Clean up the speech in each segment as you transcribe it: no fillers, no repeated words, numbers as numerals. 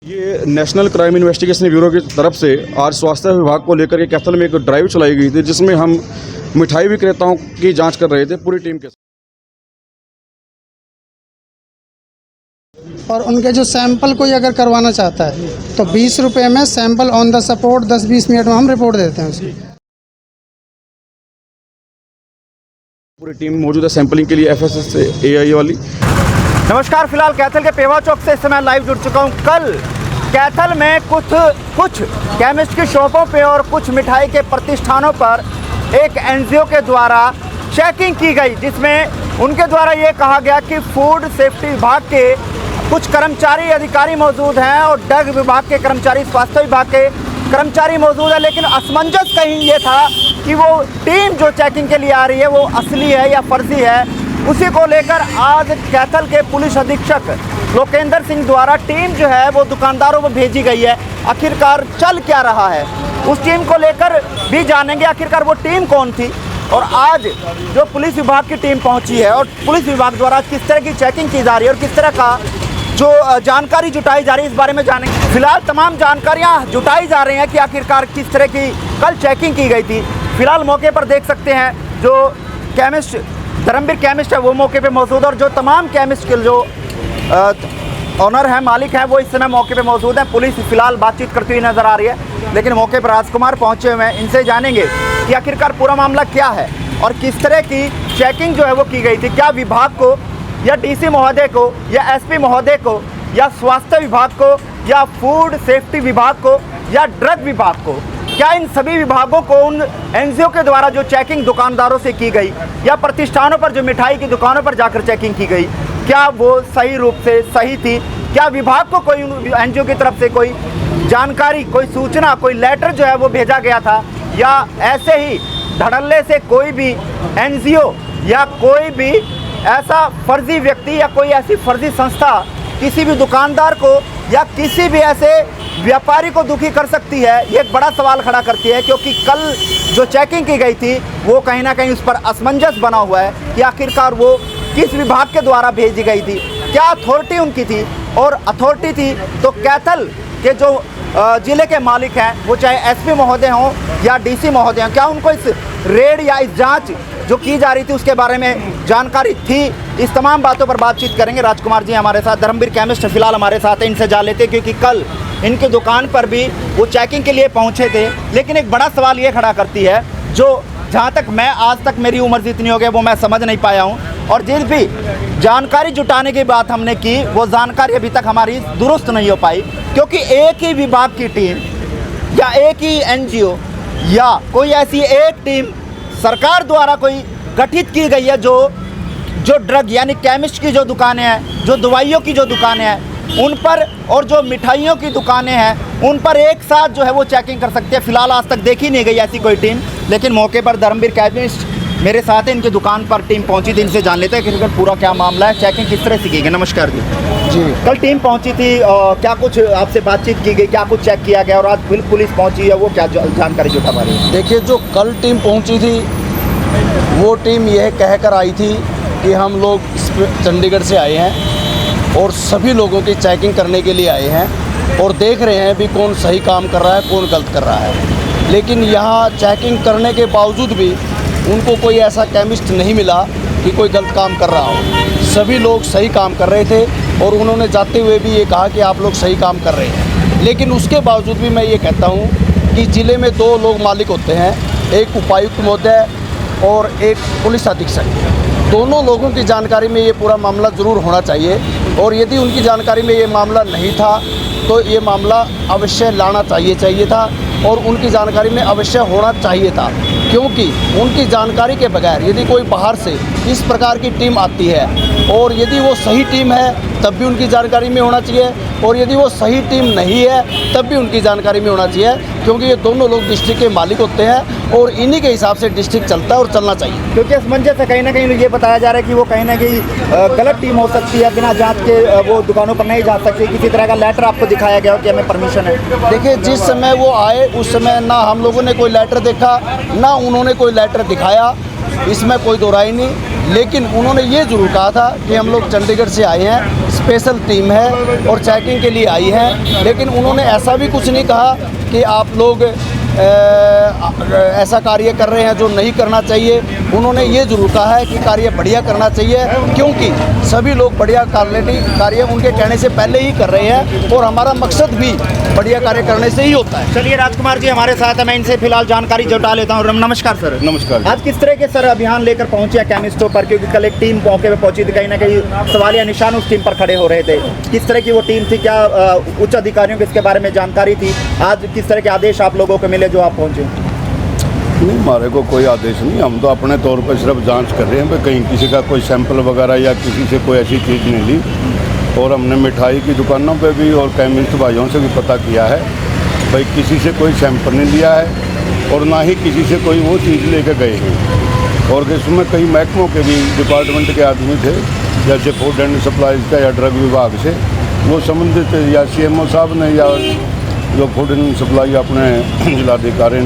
ये national crime investigation bureau की तरफ से आज स्वास्थ्य विभाग को लेकर के कैथल में एक ड्राइव चलाई गई थी, जिसमें हम मिठाई विक्रेताओं की जांच कर रहे थे पूरी टीम के साथ। और उनके जो सैंपल कोई अगर करवाना चाहता है तो 20 रुपये में sample on the spot 10-20 minute में हम रिपोर्ट देते हैं उसकी। पूरी टीम मौजूद है सैंपलिंग के लिए FSS से AIA वाली। नमस्कार, फिलहाल कैथल के पेवा चौक से इस समय लाइव जुड़ चुका हूँ। कल कैथल में कुछ केमिस्ट की शॉपों पे और कुछ मिठाई के प्रतिष्ठानों पर एक NGO के द्वारा चेकिंग की गई, जिसमें उनके द्वारा ये कहा गया कि फूड सेफ्टी विभाग के कुछ कर्मचारी अधिकारी मौजूद हैं और ड्रग विभाग के कर्मचारी, स्वास्थ्य विभाग के कर्मचारी मौजूद है। लेकिन असमंजस कहीं ये था कि वो टीम जो चेकिंग के लिए आ रही है वो असली है या फर्जी है। उसी को लेकर आज कैथल के पुलिस अधीक्षक लोकेंद्र सिंह द्वारा टीम जो है वो दुकानदारों को भेजी गई है। आखिरकार चल क्या रहा है, उस टीम को लेकर भी जानेंगे आखिरकार वो टीम कौन थी और आज जो पुलिस विभाग की टीम पहुंची है और पुलिस विभाग द्वारा किस तरह की चेकिंग की जा रही है और किस तरह का जो जानकारी जुटाई जा रही है, इस बारे में जानेंगे। फिलहाल तमाम जानकारियां जुटाई जा रही हैं कि आखिरकार किस तरह की कल चेकिंग की गई थी। फिलहाल मौके पर देख सकते हैं जो केमिस्ट धर्मवीर केमिस्ट है वो मौके पे मौजूद है और जो तमाम केमिस्ट के जो ऑनर हैं, मालिक हैं, वो इस समय मौके पे मौजूद हैं। पुलिस फिलहाल बातचीत करती हुई नज़र आ रही है, लेकिन मौके पर राजकुमार पहुंचे हुए हैं। इनसे जानेंगे कि आखिरकार पूरा मामला क्या है और किस तरह की चेकिंग जो है वो की गई थी। क्या विभाग को या DC महोदय को या SP महोदय को या स्वास्थ्य विभाग को या फूड सेफ्टी विभाग को या ड्रग विभाग को, क्या इन सभी विभागों को उन NGO के द्वारा जो चेकिंग दुकानदारों से की गई या प्रतिष्ठानों पर जो मिठाई की दुकानों पर जाकर चेकिंग की गई, क्या वो सही रूप से सही थी? क्या विभाग को कोई NGO की तरफ से कोई जानकारी, कोई सूचना, कोई लेटर जो है वो भेजा गया था, या ऐसे ही धड़ल्ले से कोई भी NGO या कोई भी ऐसा फर्जी व्यक्ति या कोई ऐसी फर्जी संस्था किसी भी दुकानदार को या किसी भी ऐसे व्यापारी को दुखी कर सकती है? ये एक बड़ा सवाल खड़ा करती है, क्योंकि कल जो चेकिंग की गई थी वो कहीं ना कहीं उस पर असमंजस बना हुआ है कि आखिरकार वो किस विभाग के द्वारा भेजी गई थी, क्या अथॉरिटी उनकी थी। और अथॉरिटी थी तो कैथल के जो ज़िले के मालिक हैं, वो चाहे SP महोदय हों या DC महोदय हों, क्या उनको इस रेड या इस जांच जो की जा रही थी उसके बारे में जानकारी थी? इस तमाम बातों पर बातचीत करेंगे। राजकुमार जी हमारे साथ, धर्मवीर केमिस्ट फिलहाल हमारे साथ हैं, इनसे जान लेते हैं, क्योंकि कल इनकी दुकान पर भी वो चेकिंग के लिए पहुंचे थे। लेकिन एक बड़ा सवाल ये खड़ा करती है, जो जहाँ तक मैं आज तक मेरी उम्र जितनी हो गई वो मैं समझ नहीं पाया हूँ, और जिस भी जानकारी जुटाने की बात हमने की वो जानकारी अभी तक हमारी दुरुस्त नहीं हो पाई, क्योंकि एक ही विभाग की टीम या एक ही NGO या कोई ऐसी एक टीम सरकार द्वारा कोई गठित की गई है जो ड्रग यानी केमिस्ट की जो दुकानें हैं, जो दवाइयों की जो दुकानें हैं उन पर और जो मिठाइयों की दुकानें हैं उन पर एक साथ जो है वो चेकिंग कर सकती है। फिलहाल आज तक देखी नहीं गई ऐसी कोई टीम, लेकिन मौके पर धर्मवीर केमिस्ट मेरे साथ है, इनकी दुकान पर टीम पहुंची थी। इनसे जान लेते हैं कि पूरा क्या मामला है, चेकिंग किस तरह से की गई। नमस्कार जी। कल टीम पहुंची थी, क्या कुछ आपसे बातचीत की गई, क्या कुछ चेक किया गया और आज पुलिस पहुंची है, वो क्या जानकारी जुटा पा रही है? देखिए, जो कल टीम पहुंची थी वो टीम यह कहकर आई थी कि हम लोग चंडीगढ़ से आए हैं और सभी लोगों की चेकिंग करने के लिए आए हैं और देख रहे हैं भी कौन सही काम कर रहा है, कौन गलत कर रहा है। लेकिन यहाँ चेकिंग करने के बावजूद भी उनको कोई ऐसा केमिस्ट नहीं मिला कि कोई गलत काम कर रहा हो। सभी लोग सही काम कर रहे थे और उन्होंने जाते हुए भी ये कहा कि आप लोग सही काम कर रहे हैं। लेकिन उसके बावजूद भी मैं ये कहता हूँ कि ज़िले में 2 लोग मालिक होते हैं, एक उपायुक्त महोदय और एक पुलिस अधीक्षक। दोनों लोगों की जानकारी में ये पूरा मामला ज़रूर होना चाहिए, और यदि उनकी जानकारी में ये मामला नहीं था तो ये मामला अवश्य लाना चाहिए था और उनकी जानकारी में अवश्य होना चाहिए था, क्योंकि उनकी जानकारी के बगैर यदि कोई बाहर से इस प्रकार की टीम आती है और यदि वो सही टीम है तब भी उनकी जानकारी में होना चाहिए, और यदि वो सही टीम नहीं है तब भी उनकी जानकारी में होना चाहिए, क्योंकि ये दोनों लोग डिस्ट्रिक्ट के मालिक होते हैं और इन्हीं के हिसाब से डिस्ट्रिक्ट चलता है और चलना चाहिए। क्योंकि असमंजस है, कहीं ना कहीं ये बताया जा रहा है कि वो कहीं ना कहीं गलत टीम हो सकती है, बिना जांच के वो दुकानों पर नहीं जा सकती। किसी तरह का लेटर आपको दिखाया गया हो कि हमें परमिशन है? देखिए, जिस समय वो आए उस समय ना हम लोगों ने कोई लेटर देखा ना उन्होंने कोई लेटर दिखाया, इसमें कोई दो राय नहीं। लेकिन उन्होंने ये ज़रूर कहा था कि हम लोग चंडीगढ़ से आए हैं, स्पेशल टीम है और चेकिंग के लिए आई है, लेकिन उन्होंने ऐसा भी कुछ नहीं कहा कि आप लोग ऐसा कार्य कर रहे हैं जो नहीं करना चाहिए। उन्होंने ये ज़रूर कहा है कि कार्य बढ़िया करना चाहिए, क्योंकि सभी लोग बढ़िया कार्य उनके कहने से पहले ही कर रहे हैं और हमारा मकसद भी बढ़िया कार्य करने से ही होता है। चलिए राजकुमार जी हमारे साथ है, मैं इनसे फिलहाल जानकारी जुटा लेता हूँ। नमस्कार सर। नमस्कार। आज किस तरह के सर अभियान लेकर पहुंचे हैं केमिस्टों पर, क्योंकि कल एक टीम मौके पे पहुंची थी, कहीं ना कहीं सवालिया निशान उस टीम पर खड़े हो रहे थे। किस तरह की वो टीम थी, क्या उच्च अधिकारियों को इसके बारे में जानकारी थी? आज किस तरह के आदेश आप लोगों को मिले जो आप पहुंचे? नहीं, हमारे को कोई आदेश नहीं, हम तो अपने तौर पर सिर्फ जांच कर रहे हैं भाई कहीं किसी का कोई सैंपल वगैरह या किसी से कोई ऐसी चीज़ नहीं ली। और हमने मिठाई की दुकानों पे भी और केमिस्ट भाइयों से भी पता किया है भाई किसी से कोई सैंपल नहीं लिया है और ना ही किसी से कोई वो चीज़ लेके गए हैं। और इसमें कई महकमों के भी डिपार्टमेंट के आदमी थे, जैसे फूड एंड सप्लाईज का या ड्रग विभाग से वो संबंधित या CMO साहब ने या जो फूड एंड सप्लाई अपने जिलाधिकारी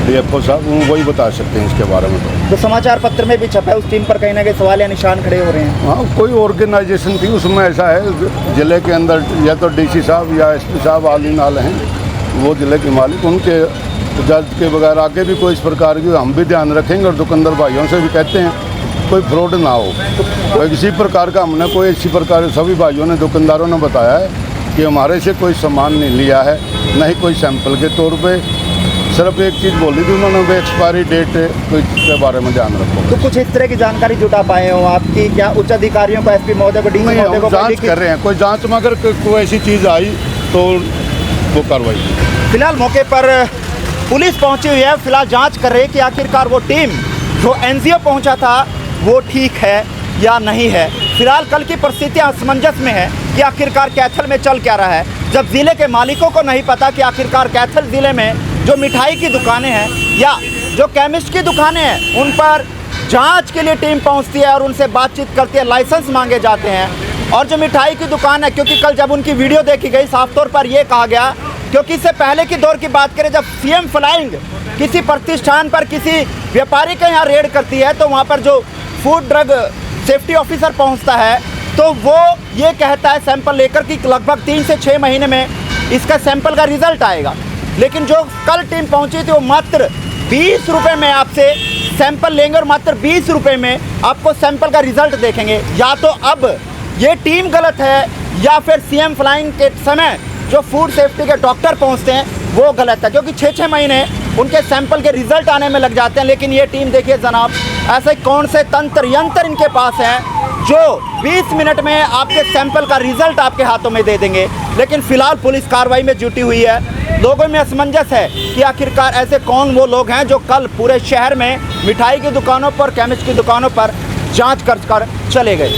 DFO साहब वही बता सकते हैं इसके बारे में। तो समाचार पत्र में भी छपा है उस टीम पर कहीं ना कहीं सवालिया निशान खड़े हो रहे हैं। हाँ, कोई ऑर्गेनाइजेशन थी उसमें, ऐसा है ज़िले के अंदर या तो DC साहब या SP साहब आली नाल हैं, वो ज़िले के मालिक, उनके इजाज़त के बगैर आगे भी कोई इस प्रकार की हम भी ध्यान रखेंगे और दुकानदार भाइयों से भी कहते हैं कोई फ्रॉड ना हो। तो किसी प्रकार का हमने कोई इसी प्रकार सभी भाइयों ने दुकानदारों ने बताया है कि हमारे से कोई सामान नहीं लिया है, न ही कोई सैंपल के तौर पे। सिर्फ एक चीज़ बोली थी उन्होंने, वो एक्सपायरी डेट के बारे में ध्यान रखो। तो कुछ इस तरह की जानकारी जुटा पाए हो आपकी, क्या उच्च अधिकारियों को SP महोदय को DC महोदय को जांच कर रहे हैं, कोई जांच में अगर कोई ऐसी चीज़ आई तो वो कार्रवाई। फिलहाल मौके पर पुलिस पहुंची हुई है, फिलहाल जांच कर रही है कि आखिरकार वो टीम जो NGO पहुंचा था वो ठीक है या नहीं है। फिलहाल कल की परिस्थितियां असमंजस में है कि आखिरकार कैथल में चल क्या रहा है, जब ज़िले के मालिकों को नहीं पता कि आखिरकार कैथल ज़िले में जो मिठाई की दुकानें हैं या जो केमिस्ट की दुकानें हैं उन पर जांच के लिए टीम पहुंचती है और उनसे बातचीत करती है, लाइसेंस मांगे जाते हैं। और जो मिठाई की दुकान है, क्योंकि कल जब उनकी वीडियो देखी गई साफ तौर पर यह कहा गया, क्योंकि इससे पहले की दौर की बात करें जब CM फ्लाइंग किसी प्रतिष्ठान पर किसी व्यापारी के यहाँ रेड करती है तो वहाँ पर जो फूड ड्रग सेफ्टी ऑफिसर पहुँचता है तो वो ये कहता है सैंपल लेकर कि लगभग 3 से 6 महीने में इसका सैंपल का रिजल्ट आएगा। लेकिन जो कल टीम पहुंची थी वो मात्र 20 रुपये में आपसे सैंपल लेंगे और मात्र 20 रुपये में आपको सैंपल का रिजल्ट देखेंगे। या तो अब ये टीम गलत है या फिर CM फ्लाइंग के समय जो फूड सेफ्टी के डॉक्टर पहुंचते हैं वो गलत है, क्योंकि 6-6 महीने उनके सैंपल के रिजल्ट आने में लग जाते हैं। लेकिन ये टीम देखिए जनाब, ऐसे कौन से तंत्र यंत्र इनके पास हैं जो 20 मिनट में आपके सैंपल का रिजल्ट आपके हाथों में दे देंगे। लेकिन फिलहाल पुलिस कार्रवाई में जुटी हुई है। लोगों में असमंजस है कि आखिरकार ऐसे कौन वो लोग हैं जो कल पूरे शहर में मिठाई की दुकानों पर, केमिस्ट की दुकानों पर जांच कर चले गए।